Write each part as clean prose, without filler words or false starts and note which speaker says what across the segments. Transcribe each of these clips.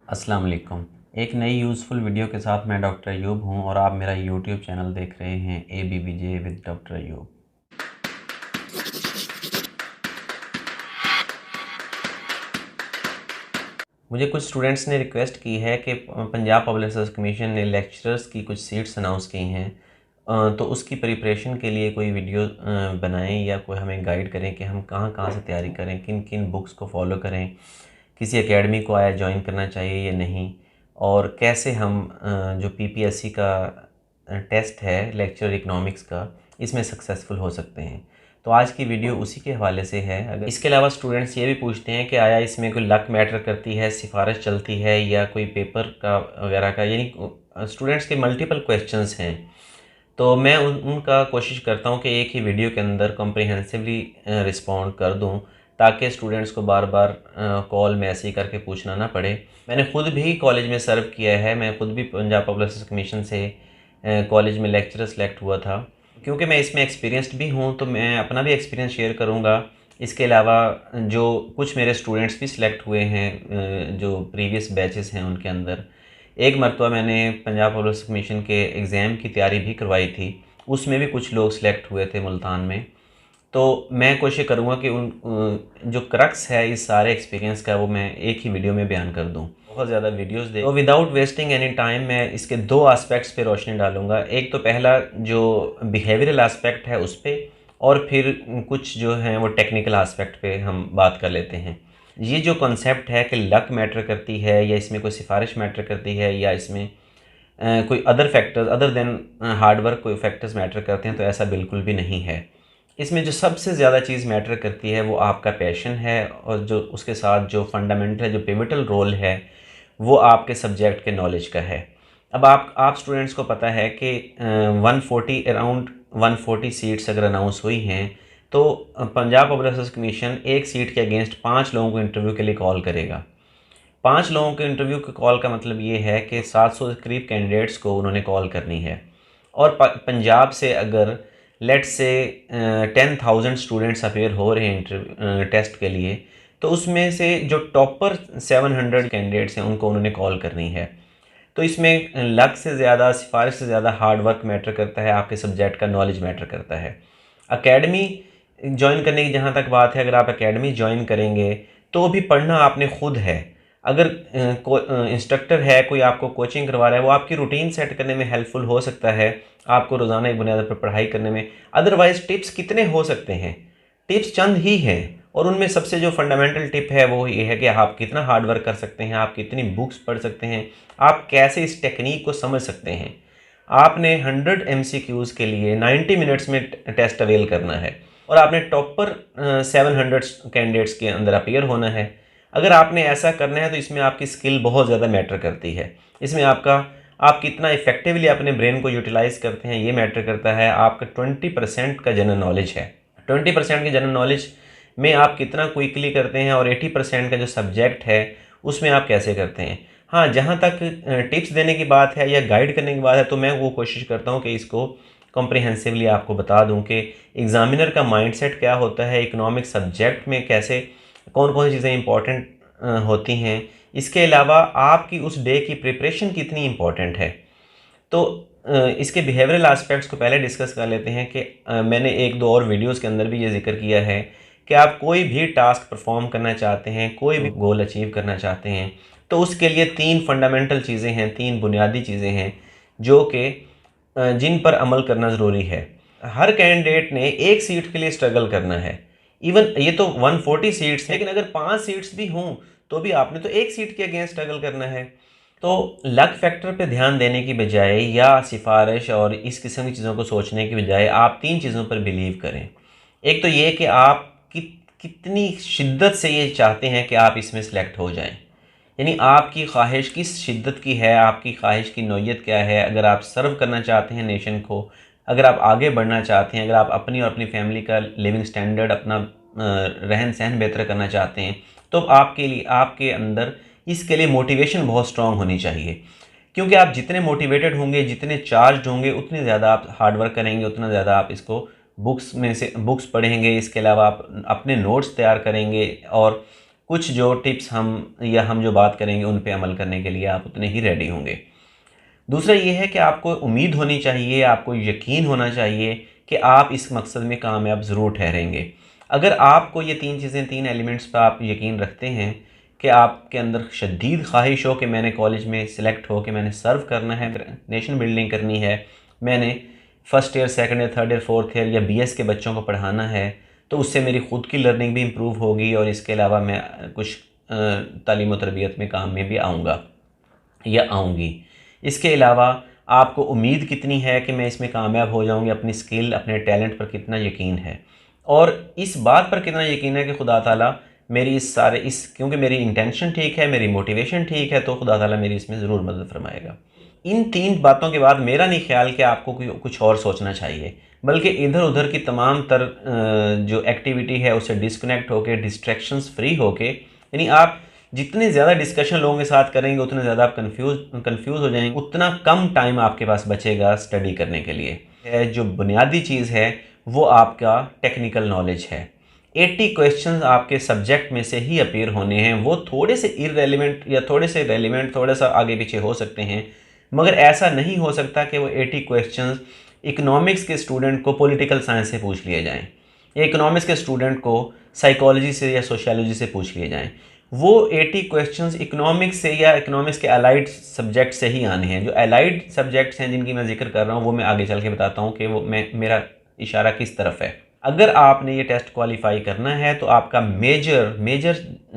Speaker 1: अस्सलाम वालेकुम। एक नई यूज़फुल वीडियो के साथ मैं डॉक्टर अयूब हूं और आप मेरा यूट्यूब चैनल देख रहे हैं ABBJ विद डॉक्टर अयूब। मुझे कुछ स्टूडेंट्स ने रिक्वेस्ट की है कि पंजाब पब्लिक सर्विस कमीशन ने लेक्चरर्स की कुछ सीट्स अनाउंस की हैं, तो उसकी प्रिपरेशन के लिए कोई वीडियो बनाएं या कोई हमें गाइड करें कि हम कहां कहां से तैयारी करें, किन किन बुक्स को फॉलो करें, किसी एकेडमी को आया ज्वाइन करना चाहिए या नहीं, और कैसे हम जो PPSC का टेस्ट है लेक्चर इकोनॉमिक्स का, इसमें सक्सेसफुल हो सकते हैं। तो आज की वीडियो उसी के हवाले से है। अगर इसके अलावा स्टूडेंट्स ये भी पूछते हैं कि आया इसमें कोई लक मैटर करती है, सिफारिश चलती है या कोई पेपर का वगैरह का, यानी स्टूडेंट्स के मल्टीपल क्वेश्चंस हैं। तो मैं उनका कोशिश करता हूँ कि एक ही वीडियो के अंदर कॉम्प्रिहेंसिवली रिस्पॉन्ड कर दूँ, ताकि स्टूडेंट्स को बार बार कॉल मैसेज करके पूछना ना पड़े। मैंने ख़ुद भी कॉलेज में सर्व किया है, मैं ख़ुद भी पंजाब पब्लिक सर्विस कमीशन से कॉलेज में लेक्चरर सेलेक्ट हुआ था। क्योंकि मैं इसमें एक्सपीरियंस्ड भी हूँ तो मैं अपना भी एक्सपीरियंस शेयर करूँगा। इसके अलावा जो कुछ मेरे स्टूडेंट्स भी सिलेक्ट हुए हैं, जो प्रीवियस बैचेस हैं उनके अंदर, एक मरतबा मैंने पंजाब पब्लिक सर्विस कमीशन के एग्ज़ाम की तैयारी भी करवाई थी, उसमें भी कुछ लोग सिलेक्ट हुए थे मुल्तान में। तो मैं कोशिश करूँगा कि जो क्रक्स है इस सारे एक्सपीरियंस का वो मैं एक ही वीडियो में बयान कर दूँ। बहुत ज़्यादा वीडियोस दे तो विदाउट वेस्टिंग एनी टाइम मैं इसके दो एस्पेक्ट्स पे रोशनी डालूँगा। एक तो पहला जो बिहेवियरल एस्पेक्ट है उस पे, और फिर कुछ जो हैं वो टेक्निकल एस्पेक्ट पे हम बात कर लेते हैं। ये जो कॉन्सेप्ट है कि लक मैटर करती है या इसमें कोई सिफारिश मैटर करती है या इसमें कोई other factors other than hard work कोई फैक्टर्स मैटर करते हैं, तो ऐसा बिल्कुल भी नहीं है। इसमें जो सबसे ज़्यादा चीज़ मैटर करती है वो आपका पैशन है, और जो उसके साथ जो फंडामेंटल जो पिवटल रोल है वो आपके सब्जेक्ट के नॉलेज का है। अब आप स्टूडेंट्स को पता है कि 140 अराउंड 140 सीट्स अगर अनाउंस हुई हैं, तो पंजाब पब्लिक सर्विस कमीशन एक सीट के अगेंस्ट 5 लोगों को इंटरव्यू के लिए कॉल करेगा। 5 लोगों के इंटरव्यू के कॉल का मतलब ये है कि 700 के करीब कैंडिडेट्स को उन्होंने कॉल करनी है। और पंजाब से अगर लेट्स से 10,000 स्टूडेंट्स अपेयर हो रहे हैं टेस्ट के लिए, तो उसमें से जो टॉपर 700 कैंडिडेट्स हैं उनको उन्होंने कॉल करनी है। तो इसमें लक से ज़्यादा, सिफारिश से ज़्यादा हार्ड वर्क मैटर करता है, आपके सब्जेक्ट का नॉलेज मैटर करता है। एकेडमी ज्वाइन करने की जहाँ तक बात है, अगर आप एकेडमी ज्वाइन करेंगे तो भी पढ़ना आपने खुद है। अगर इंस्ट्रक्टर है, कोई आपको कोचिंग करवा रहा है, वो आपकी रूटीन सेट करने में हेल्पफुल हो सकता है, आपको रोज़ाना एक बुनियाद पर पढ़ाई करने में। अदरवाइज़ टिप्स कितने हो सकते हैं, टिप्स चंद ही हैं, और उनमें सबसे जो फंडामेंटल टिप है वो ये है कि आप कितना हार्ड वर्क कर सकते हैं, आप कितनी बुक्स पढ़ सकते हैं, आप कैसे इस टेक्निक को समझ सकते हैं। आपने 100 MCQs के लिए 90 मिनट्स में टेस्ट अवेल करना है, और आपने टॉपर 700 कैंडिडेट्स के अंदर अपीयर होना है। अगर आपने ऐसा करना है तो इसमें आपकी स्किल बहुत ज़्यादा मैटर करती है। इसमें आप कितना इफेक्टिवली अपने ब्रेन को यूटिलाइज़ करते हैं ये मैटर करता है। आपका 20% का जनरल नॉलेज है, 20% के जनरल नॉलेज में आप कितना क्विकली करते हैं, और 80% का जो सब्जेक्ट है उसमें आप कैसे करते हैं। हाँ, जहाँ तक टिप्स देने की बात है या गाइड करने की बात है, तो मैं वो कोशिश करता हूँ कि इसको कॉम्प्रिहेंसिवली आपको बता दूँ कि एग्ज़ामिनर का माइंडसेट क्या होता है, इकोनॉमिक सब्जेक्ट में कैसे कौन कौन सी चीज़ें इंपॉर्टेंट होती हैं। इसके अलावा आपकी उस डे की प्रिपरेशन कितनी इंपॉर्टेंट है। तो इसके बिहेवियरल एस्पेक्ट्स को पहले डिस्कस कर लेते हैं कि मैंने एक दो और वीडियोस के अंदर भी ये जिक्र किया है कि आप कोई भी टास्क परफॉर्म करना चाहते हैं, कोई भी गोल अचीव करना चाहते हैं, तो उसके लिए 3 फंडामेंटल चीज़ें हैं, 3 बुनियादी चीज़ें हैं जो कि जिन पर अमल करना ज़रूरी है। हर कैंडिडेट ने एक सीट के लिए स्ट्रगल करना है। इवन ये तो 140 सीट्स हैं, लेकिन अगर 5 सीट्स भी हों तो भी आपने तो एक सीट के अगेंस्ट स्ट्रगल करना है। तो लक फैक्टर पे ध्यान देने की बजाय या सिफारिश और इस किस्म की चीज़ों को सोचने की बजाय आप 3 चीज़ों पर बिलीव करें। एक तो ये कि आप कितनी शिद्दत से ये चाहते हैं कि आप इसमें सेलेक्ट हो जाएं, यानी आपकी ख्वाहिश किस शिद्दत की है, आपकी ख्वाहिश की नौयत क्या है। अगर आप सर्व करना चाहते हैं नेशन को, अगर आप आगे बढ़ना चाहते हैं, अगर आप अपनी और अपनी फैमिली का लिविंग स्टैंडर्ड, अपना रहन सहन बेहतर करना चाहते हैं, तो आपके लिए आपके अंदर इसके लिए मोटिवेशन बहुत स्ट्रांग होनी चाहिए। क्योंकि आप जितने मोटिवेटेड होंगे, जितने चार्ज होंगे, उतने ज़्यादा आप हार्ड वर्क करेंगे, उतना ज़्यादा आप इसको बुक्स में से बुक्स पढ़ेंगे। इसके अलावा आप अपने नोट्स तैयार करेंगे, और कुछ जो टिप्स हम जो बात करेंगे उन पे अमल करने के लिए आप उतने ही रेडी होंगे। दूसरा ये है कि आपको उम्मीद होनी चाहिए, आपको यकीन होना चाहिए कि आप इस मकसद में कामयाब ज़रूर ठहरेंगे। अगर आपको ये 3 चीज़ें, 3 एलिमेंट्स पर आप यकीन रखते हैं कि आपके अंदर शदीद ख्वाहिश हो कि मैंने कॉलेज में सिलेक्ट हो, कि मैंने सर्व करना है, नेशन बिल्डिंग करनी है, मैंने first year, second year, third year, fourth year या बीएस के बच्चों को पढ़ाना है, तो उससे मेरी ख़ुद की लर्निंग भी इम्प्रूव होगी और इसके अलावा मैं कुछ तालीम और तरबियत में काम में भी आऊँगा या आऊँगी। इसके अलावा आपको उम्मीद कितनी है कि मैं इसमें कामयाब हो जाऊँगी, अपनी स्किल, अपने टैलेंट पर कितना यकीन है, और इस बात पर कितना यकीन है कि खुदा ताला मेरी क्योंकि मेरी इंटेंशन ठीक है, मेरी मोटिवेशन ठीक है, तो खुदा ताला मेरी इसमें ज़रूर मदद फरमाएगा। इन 3 बातों के बाद मेरा नहीं ख्याल कि आपको कुछ और सोचना चाहिए, बल्कि इधर उधर की तमाम जो एक्टिविटी है उससे डिस्कनेक्ट होके, डिस्ट्रैक्शंस फ्री होके, यानी आप जितने ज़्यादा डिस्कशन लोगों के साथ करेंगे उतने ज़्यादा आप कंफ्यूज हो जाएंगे, उतना कम टाइम आपके पास बचेगा स्टडी करने के लिए। जो बुनियादी चीज़ है वो आपका टेक्निकल नॉलेज है। 80 क्वेश्चंस आपके सब्जेक्ट में से ही अपीयर होने हैं। वो थोड़े से इररेलेवेंट या थोड़े से रेलिवेंट, थोड़ा सा आगे पीछे हो सकते हैं, मगर ऐसा नहीं हो सकता कि वो 80 क्वेश्चंस इकोनॉमिक्स के स्टूडेंट को पॉलिटिकल साइंस से पूछ लिए जाएँ, या इकोनॉमिक्स के स्टूडेंट को साइकोलॉजी से या सोशियोलॉजी से पूछ लिए जाएँ। वो 80 क्वेश्चंस इकोनॉमिक्स से या इकोनॉमिक्स के अलाइड सब्जेक्ट से ही आने हैं। जो अलाइड सब्जेक्ट्स हैं जिनकी मैं जिक्र कर रहा हूँ वो मैं आगे चल के बताता हूँ कि वो मेरा इशारा किस तरफ है। अगर आपने ये टेस्ट क्वालिफाई करना है तो आपका मेजर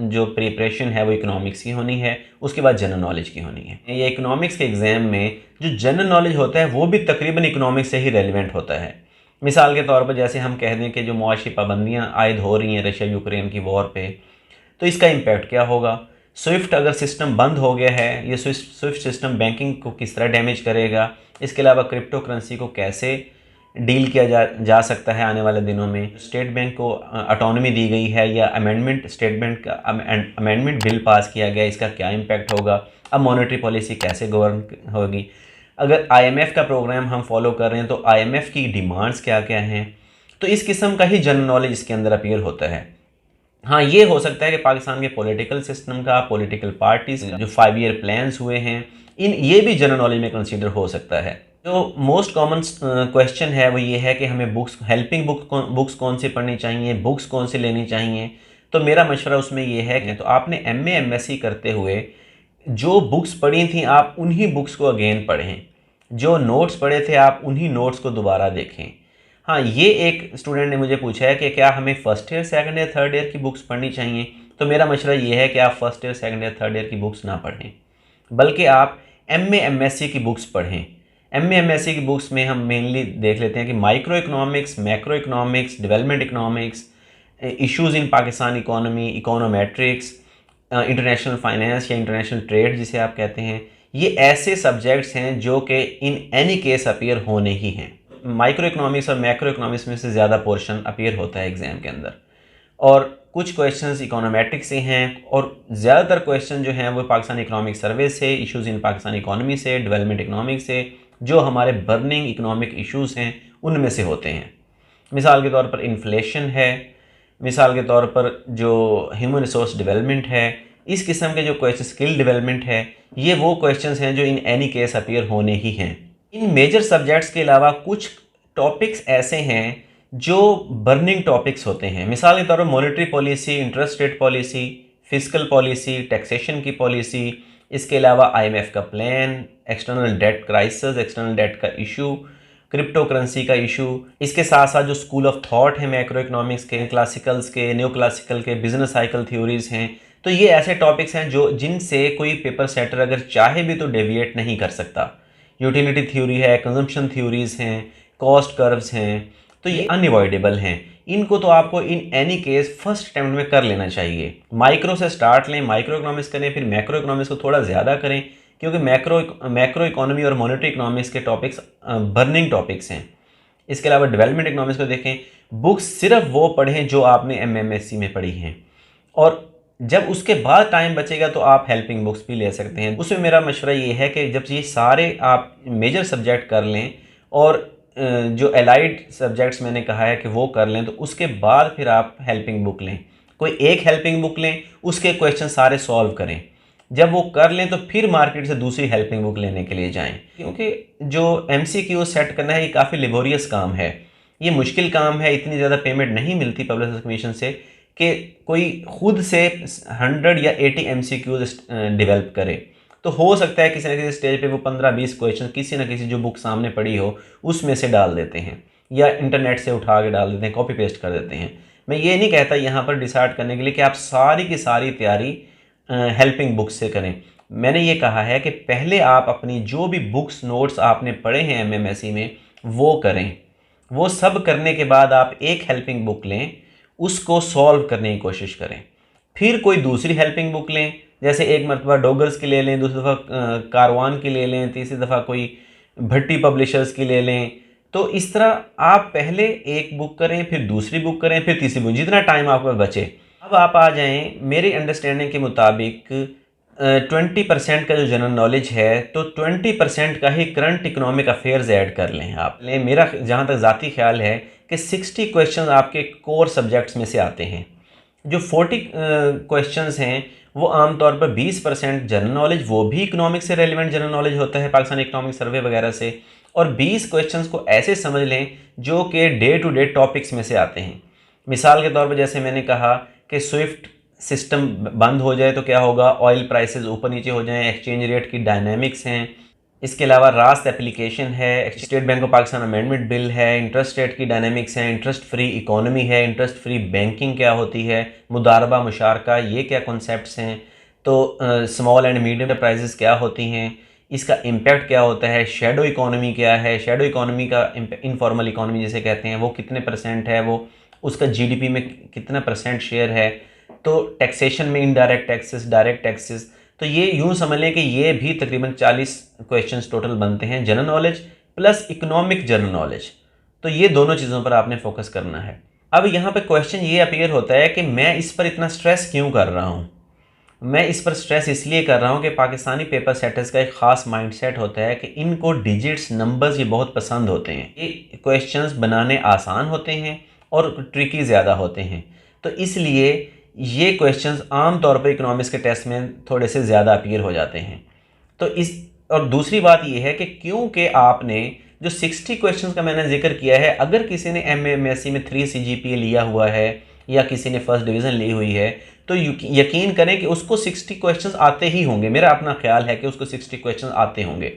Speaker 1: जो प्रिपरेशन है वो इकोनॉमिक्स की होनी है, उसके बाद जनरल नॉलेज की होनी है। ये इकोनॉमिक्स के एग्ज़ाम में जो जनरल नॉलेज होता है वो भी तकरीबन इकोनॉमिक्स से ही रेलिवेंट होता है। मिसाल के तौर पर जैसे हम कह दें कि जो मुआशी पाबंदियाँ आयद हो रही हैं रशिया यूक्रेन की वॉर पे, तो इसका इम्पैक्ट क्या होगा। स्विफ्ट अगर सिस्टम बंद हो गया है, ये स्विफ्ट सिस्टम बैंकिंग को किस तरह डैमेज करेगा। इसके अलावा क्रिप्टो करेंसी को कैसे डील किया जा सकता है आने वाले दिनों में। स्टेट बैंक को ऑटोनॉमी दी गई है या स्टेट बैंक का अमेंडमेंट बिल पास किया गया, इसका क्या इम्पैक्ट होगा। अब मॉनेटरी पॉलिसी कैसे गवर्न होगी। अगर आईएमएफ का प्रोग्राम हम फॉलो कर रहे हैं तो आईएमएफ की डिमांड्स क्या क्या हैं। तो इस किस्म का ही जनरल नॉलेज इसके अंदर अपीयर होता है। हाँ, ये हो सकता है कि पाकिस्तान के पॉलिटिकल सिस्टम का, पॉलिटिकल पार्टीज जो 5 ईयर प्लान्स हुए हैं, ये भी जनरल नॉलेज में कंसीडर हो सकता है। जो मोस्ट कॉमन क्वेश्चन है वो ये है कि हमें हेल्पिंग बुक्स कौन सी पढ़नी चाहिए, बुक्स कौन सी लेनी चाहिए। तो मेरा मशवरा उसमें ये है कि तो आपने एमए एमएससी करते हुए जो बुक्स पढ़ी थी आप उन्हीं बुक्स को अगेन पढ़ें, जो नोट्स पढ़े थे आप उन्हीं नोट्स को दोबारा देखें। हाँ, ये एक स्टूडेंट ने मुझे पूछा है कि क्या हमें first year, second year, third year की बुक्स पढ़नी चाहिए। तो मेरा मशवरा ये है कि आप first year, second year, third year की बुक्स ना पढ़ें, बल्कि आप एमए एमएससी की बुक्स पढ़ें। एमए एमएससी की बुक्स में हम मेनली देख लेते हैं कि micro economics, macro economics, development economics, issues इन Pakistan economy, econometrics, international finance या इंटरनेशनल ट्रेड जिसे आप कहते हैं, ये ऐसे सब्जेक्ट्स हैं जो कि इन एनी केस अपीयर होने ही हैं। माइक्रो इकोनॉमिक्स और मैक्रो इकोनॉमिक्स में से ज़्यादा पोर्शन अपीयर होता है एग्ज़ाम के अंदर, और कुछ क्वेश्चंस इकोनोमेट्रिक्स से हैं, और ज़्यादातर क्वेश्चन जो हैं वो पाकिस्तान इकोनॉमिक सर्वे से, इश्यूज़ इन पाकिस्तान इकोनॉमी से, डेवलपमेंट इकोनॉमिक्स से, जो हमारे बर्निंग इकोनॉमिक इश्यूज़ हैं उनमें से होते हैं। मिसाल के तौर पर इन्फ्लेशन है, मिसाल के तौर पर जो ह्यूमन रिसोर्स डेवलपमेंट है, इस किस्म के जो क्वेश्चन, स्किल डेवलपमेंट है, ये वो क्वेश्चंस हैं जो इन एनी केस अपीयर होने ही हैं। इन मेजर सब्जेक्ट्स के अलावा कुछ टॉपिक्स ऐसे हैं जो बर्निंग टॉपिक्स होते हैं। मिसाल के तौर पर monetary policy, interest rate policy, fiscal policy, taxation की पॉलिसी, इसके अलावा आईएमएफ का plan, external debt crisis, external debt का इशू, क्रिप्टो करेंसी का इशू। इसके साथ साथ जो स्कूल ऑफ थॉट है मैक्रो इकोनॉमिक्स के, क्लासिकल्स के, न्यू क्लासिकल के, बिजनेस साइकिल थ्योरीज हैं। तो ये ऐसे टॉपिक्स हैं जिनसे कोई पेपर सेटर अगर चाहे भी तो डेविएट नहीं कर सकता। यूटिलिटी थ्योरी है, कंजम्पशन थ्योरीज हैं, कॉस्ट कर्व्स हैं, तो ये अनअवॉइडेबल हैं। इनको तो आपको in any case first attempt में कर लेना चाहिए। माइक्रो से स्टार्ट लें, माइक्रो इकोनॉमिक्स करें, फिर मैक्रो इकोनॉमिक्स को थोड़ा ज़्यादा करें, क्योंकि मैक्रो इकोनॉमी और मॉनेटरी इकोनॉमिक्स के टॉपिक्स बर्निंग टॉपिक्स हैं। इसके अलावा डेवलपमेंट इकोनॉमिक्स को देखें, बुक्स सिर्फ वो पढ़ें जो आपने एमएमएससी में पढ़ी हैं, और जब उसके बाद टाइम बचेगा तो आप हेल्पिंग बुक्स भी ले सकते हैं। उसमें मेरा मशवरा ये है कि जब ये सारे आप मेजर सब्जेक्ट कर लें और जो एलाइड सब्जेक्ट्स मैंने कहा है कि वो कर लें, तो उसके बाद फिर आप हेल्पिंग बुक लें। कोई एक हेल्पिंग बुक लें, उसके क्वेश्चन सारे सॉल्व करें। जब वो कर लें तो फिर मार्केट से दूसरी हेल्पिंग बुक लेने के लिए जाएं, क्योंकि जो MCQ सेट करना है ये काफ़ी लेबोरियस काम है, ये मुश्किल काम है। इतनी ज़्यादा पेमेंट नहीं मिलती पब्लिक सर्विस कमीशन से कि कोई खुद से 100 या 80 MCQ डेवलप करे। तो हो सकता है किसी न किसी स्टेज पे वो 15-20 क्वेश्चन किसी न किसी जो बुक सामने पड़ी हो उसमें से डाल देते हैं, या इंटरनेट से उठा के डाल देते हैं, कॉपी पेस्ट कर देते हैं। मैं ये नहीं कहता यहाँ पर डिसाइड करने के लिए कि आप सारी की सारी तैयारी हेल्पिंग बुक्स से करें। मैंने ये कहा है कि पहले आप अपनी जो भी बुक्स नोट्स आपने पढ़े हैं MMSE में वो करें। वो सब करने के बाद आप एक हेल्पिंग बुक लें, उसको सॉल्व करने की कोशिश करें। फिर कोई दूसरी हेल्पिंग बुक लें, जैसे एक मरतबा डॉगर्स की ले लें, दूसरी दफ़ा कारवान की ले लें, तीसरी दफ़ा कोई भट्टी पब्लिशर्स की ले लें। तो इस तरह आप पहले एक बुक करें, फिर दूसरी बुक करें, फिर तीसरी बुक, जितना टाइम आपको बचे। अब आप आ जाएं, मेरी अंडरस्टैंडिंग के मुताबिक 20% का जो जनरल नॉलेज है, तो 20% का ही करंट इकोनॉमिक अफेयर्स ऐड कर लें आप। मेरा जहाँ तक ज़ाती ख्याल है कि 60 क्वेश्चन आपके कोर सब्जेक्ट्स में से आते हैं। जो 40 क्वेश्चंस हैं वो आमतौर पर 20% जनरल नॉलेज, वो भी इकोनॉमिक्स से रेलिवेंट जनरल नॉलेज होता है पाकिस्तान इकोनॉमिक सर्वे वगैरह से, और 20 क्वेश्चंस को ऐसे समझ लें जो कि डे टू डे टॉपिक्स में से आते हैं। मिसाल के तौर पर जैसे मैंने कहा कि स्विफ्ट सिस्टम बंद हो जाए तो क्या होगा, ऑयल प्राइसेस ऊपर नीचे हो जाएं, एक्सचेंज रेट की डायनामिक्स हैं। इसके अलावा रास्त एप्लीकेशन है, state bank of Pakistan amendment bill है, इंटरेस्ट रेट की डायनामिक्स हैं, इंटरेस्ट फ्री इकोनॉमी है, इंटरेस्ट फ्री बैंकिंग क्या होती है, मुदारबा मुशारका ये क्या कॉन्सेप्ट्स हैं, तो स्मॉल एंड मीडियम एंटरप्राइजेस क्या होती हैं, इसका इम्पैक्ट क्या होता है, शेडो इकोनॉमी क्या है, शेडो इकोनॉमी का इनफॉर्मल इकोनॉमी जिसे कहते हैं वो कितने % है, वो उसका GDP में कितना % शेयर है, तो टैक्सेशन में इनडायरेक्ट टैक्सेस, डायरेक्ट टैक्सेस। तो ये यूँ समझ लें कि ये भी तकरीबन 40 क्वेश्चंस टोटल बनते हैं, general knowledge plus economic general knowledge. तो ये दोनों चीज़ों पर आपने फोकस करना है। अब यहाँ पे क्वेश्चन ये अपीयर होता है कि मैं इस पर इतना स्ट्रेस क्यों कर रहा हूँ। मैं इस पर स्ट्रेस इसलिए कर रहा हूँ कि पाकिस्तानी पेपर सेटर्स का एक ख़ास माइंडसेट होता है कि इनको डिजिट्स, नंबर्स ये बहुत पसंद होते हैं। ये क्वेश्चंस बनाने आसान होते हैं और ट्रिकी ज़्यादा होते हैं, तो इसलिए ये क्वेश्चंस आम तौर पर इकोनॉमिक्स के टेस्ट में थोड़े से ज़्यादा अपीयर हो जाते हैं। तो और दूसरी बात ये है कि क्योंकि आपने जो 60 क्वेश्चंस का मैंने जिक्र किया है, अगर किसी ने MMSE में 3 CGPA लिया हुआ है या किसी ने फर्स्ट डिवीज़न ली हुई है, तो यकीन करें कि उसको 60 क्वेश्चंस आते ही होंगे। मेरा अपना ख्याल है कि उसको 60 क्वेश्चन आते होंगे।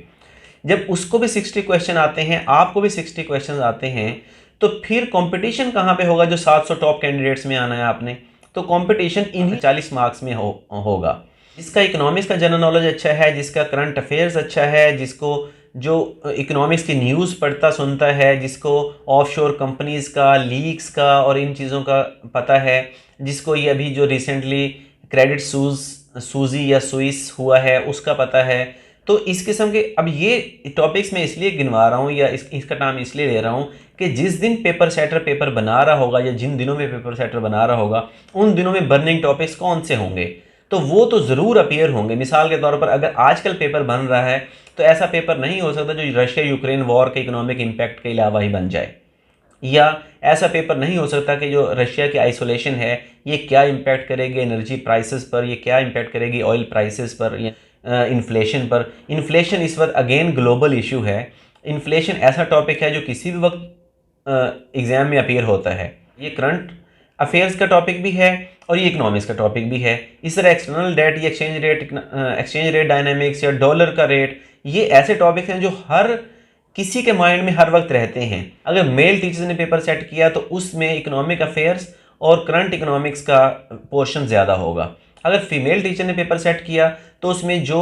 Speaker 1: जब उसको भी 60 क्वेश्चन आते हैं, आपको भी 60 क्वेश्चन आते हैं, तो फिर कंपटीशन कहाँ पे होगा जो 700 टॉप कैंडिडेट्स में आना है आपने। तो कंपटीशन इन 40 मार्क्स में होगा। जिसका इकोनॉमिक्स का जनरल नॉलेज अच्छा है, जिसका करंट अफेयर्स अच्छा है, जिसको जो इकोनॉमिक्स की न्यूज़ पढ़ता सुनता है, जिसको ऑफशोर कंपनीज़ का, लीक्स का और इन चीज़ों का पता है, जिसको ये अभी जो रिसेंटली क्रेडिट सूजी या स्विस हुआ है उसका पता है। तो इस किस्म के अब ये टॉपिक्स मैं इसलिए गिनवा रहा हूँ या इसका नाम इसलिए ले रहा हूँ कि जिस दिन पेपर सेटर पेपर बना रहा होगा या जिन दिनों में पेपर सेटर बना रहा होगा, उन दिनों में बर्निंग टॉपिक्स कौन से होंगे, तो वो तो ज़रूर अपीयर होंगे। मिसाल के तौर पर अगर आजकल पेपर बन रहा है तो ऐसा पेपर नहीं हो सकता जो रशिया यूक्रेन वॉर के इकोनॉमिक इम्पैक्ट के अलावा ही बन जाए, या ऐसा पेपर नहीं हो सकता कि जो रशिया की आइसोलेशन है ये क्या इम्पैक्ट करेगी एनर्जी प्राइसेस पर, ये क्या इम्पैक्ट करेगी ऑयल प्राइसेस पर, या इन्फ्लेशन पर। इन्फ्लेशन इस वक्त अगेन ग्लोबल इशू है। इन्फ्लेशन ऐसा टॉपिक है जो किसी भी वक्त एग्ज़ाम में अपीयर होता है। ये करंट अफेयर्स का टॉपिक भी है और ये इकोनॉमिक्स का टॉपिक भी है। इस तरह एक्सटर्नल डेट या एक्सचेंज रेट डायनामिक्स या डॉलर का रेट, ये ऐसे टॉपिक्स हैं जो हर किसी के माइंड में हर वक्त रहते हैं। अगर मेल टीचर्स ने पेपर सेट किया तो उसमें इकोनॉमिक अफेयर्स और करंट इकोनॉमिक्स का पोर्शन ज़्यादा होगा। अगर फीमेल टीचर ने पेपर सेट किया तो उसमें जो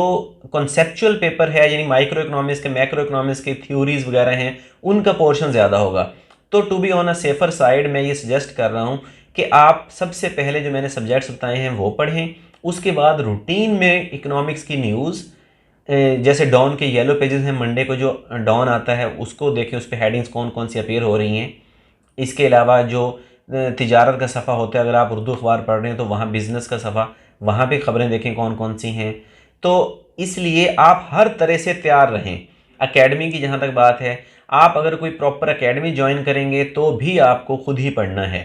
Speaker 1: कॉन्सेप्चुअल पेपर है, यानी माइक्रो इकोनॉमिक्स के, मैक्रो इकोनॉमिक्स के थ्योरीज वगैरह हैं, उनका पोर्शन ज़्यादा होगा। तो to be on a safer side मैं ये सजेस्ट कर रहा हूँ कि आप सबसे पहले जो मैंने सब्जेक्ट्स बताए हैं वो पढ़ें। उसके बाद रूटीन में इकोनॉमिक्स की न्यूज़, जैसे डॉन के येलो पेजेस हैं, मंडे को जो डॉन आता है उसको देखें, उस पर हेडिंग्स कौन कौन सी अपीयर हो रही हैं। इसके अलावा जो तिजारत का सफ़ा होता है, अगर आप उर्दू अखबार पढ़ रहे हैं तो वहाँ बिज़नेस का सफ़ा, वहाँ पे ख़बरें देखें कौन कौन सी हैं। तो इसलिए आप हर तरह से तैयार रहें। एकेडमी की जहाँ तक बात है, आप अगर कोई प्रॉपर एकेडमी ज्वाइन करेंगे तो भी आपको खुद ही पढ़ना है।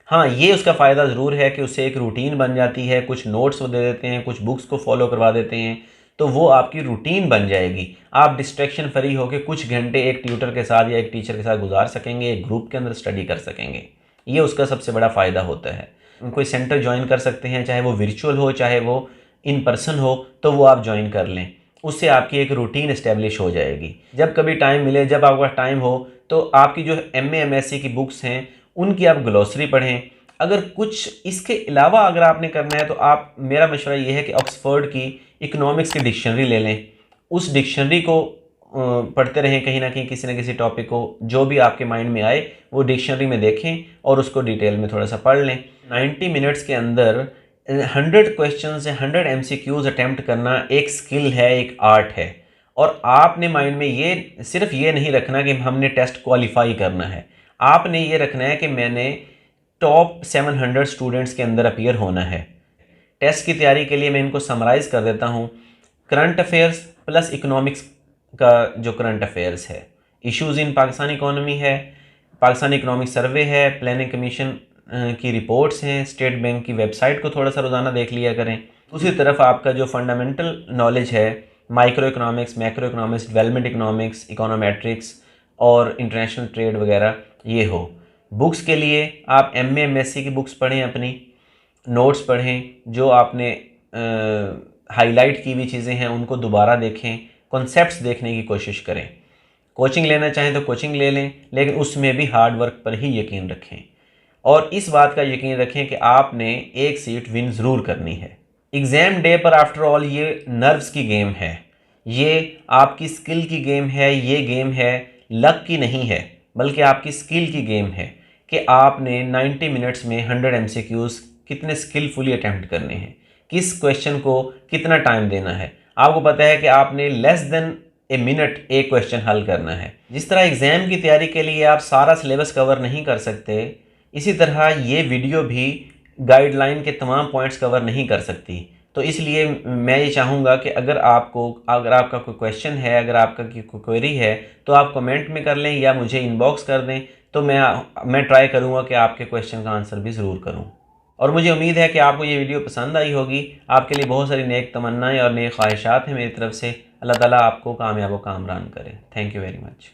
Speaker 1: हाँ, ये उसका फ़ायदा ज़रूर है कि उससे एक रूटीन बन जाती है, कुछ नोट्स वो दे देते हैं, कुछ बुक्स को फॉलो करवा देते हैं, तो वो आपकी रूटीन बन जाएगी। आप डिस्ट्रैक्शन फ्री होकर कुछ घंटे एक ट्यूटर के साथ या एक टीचर के साथ गुजार सकेंगे, एक ग्रुप के अंदर स्टडी कर सकेंगे। ये उसका सबसे बड़ा फ़ायदा होता है। कोई सेंटर ज्वाइन कर सकते हैं, चाहे वो वर्चुअल हो, चाहे वो इन पर्सन हो, तो वो आप ज्वाइन कर लें। उससे आपकी एक रूटीन इस्टेब्लिश हो जाएगी। जब कभी टाइम मिले, जब आपका टाइम हो, तो आपकी जो MA MSc की बुक्स हैं उनकी आप ग्लॉसरी पढ़ें। अगर कुछ इसके अलावा अगर आपने करना है तो आप, मेरा मशवरा ये है कि ऑक्सफोर्ड की इकोनॉमिक्स की डिक्शनरी ले लें। उस डिक्शनरी को पढ़ते रहें, कहीं ना कहीं किसी न किसी टॉपिक को जो भी आपके माइंड में आए वो डिक्शनरी में देखें और उसको डिटेल में थोड़ा सा पढ़ लें। 90 मिनट्स के अंदर 100 क्वेश्चन से 100 MCQs अटैम्प्ट करना एक स्किल है, एक आर्ट है। और आपने माइंड में ये सिर्फ ये नहीं रखना कि हमने टेस्ट क्वालिफाई करना है, आपने ये रखना है कि मैंने टॉप 700 स्टूडेंट्स के अंदर अपीयर होना है। टेस्ट की तैयारी के लिए मैं इनको समराइज़ कर देता हूँ। करंट अफेयर्स प्लस इकोनॉमिक्स का जो करंट अफेयर्स है, इश्यूज़ इन पाकिस्तान इकोनॉमी है, पाकिस्तान इकोनॉमिक सर्वे है, प्लानिंग कमीशन की रिपोर्ट्स हैं, स्टेट बैंक की वेबसाइट को थोड़ा सा रोज़ाना देख लिया करें। दूसरी तरफ आपका जो फंडामेंटल नॉलेज है, micro economics, macro economics, development economics, econometrics और इंटरनेशनल ट्रेड वगैरह ये हो। बुक्स के लिए आप MA MSc की बुक्स पढ़ें, अपनी नोट्स पढ़ें, जो आपने हाईलाइट की हुई चीज़ें हैं उनको दोबारा देखें, कॉन्सेप्ट्स देखने की कोशिश करें। कोचिंग लेना चाहें तो कोचिंग ले लें, लेकिन उसमें भी हार्ड वर्क पर ही यकीन रखें और इस बात का यकीन रखें कि आपने एक सीट विन ज़रूर करनी है। एग्ज़ाम डे पर आफ्टर ऑल ये नर्व्स की गेम है, ये आपकी स्किल की गेम है, ये गेम है लक की नहीं है, बल्कि आपकी स्किल की गेम है कि आपने 90 मिनट्स में 100 MCQs कितने स्किलफुली अटैम्प्ट करने हैं, किस क्वेश्चन को कितना टाइम देना है। आपको पता है कि आपने लेस देन ए मिनट एक क्वेश्चन हल करना है। जिस तरह एग्ज़ाम की तैयारी के लिए आप सारा सिलेबस कवर नहीं कर सकते, इसी तरह ये वीडियो भी गाइडलाइन के तमाम पॉइंट्स कवर नहीं कर सकती। तो इसलिए मैं ये चाहूँगा कि अगर आपका कोई क्वेश्चन है, अगर आपका कोई क्वेरी है, तो आप कमेंट में कर लें या मुझे इनबॉक्स कर दें, तो मैं ट्राई करूँगा कि आपके क्वेश्चन का आंसर भी ज़रूर करूँ। और मुझे उम्मीद है कि आपको ये वीडियो पसंद आई होगी। आपके लिए बहुत सारी नेक तमन्नाएं और नेक ख्वाहिशात हैं मेरी तरफ से। अल्लाह ताला आपको कामयाब व कामरान करे। Thank you very much.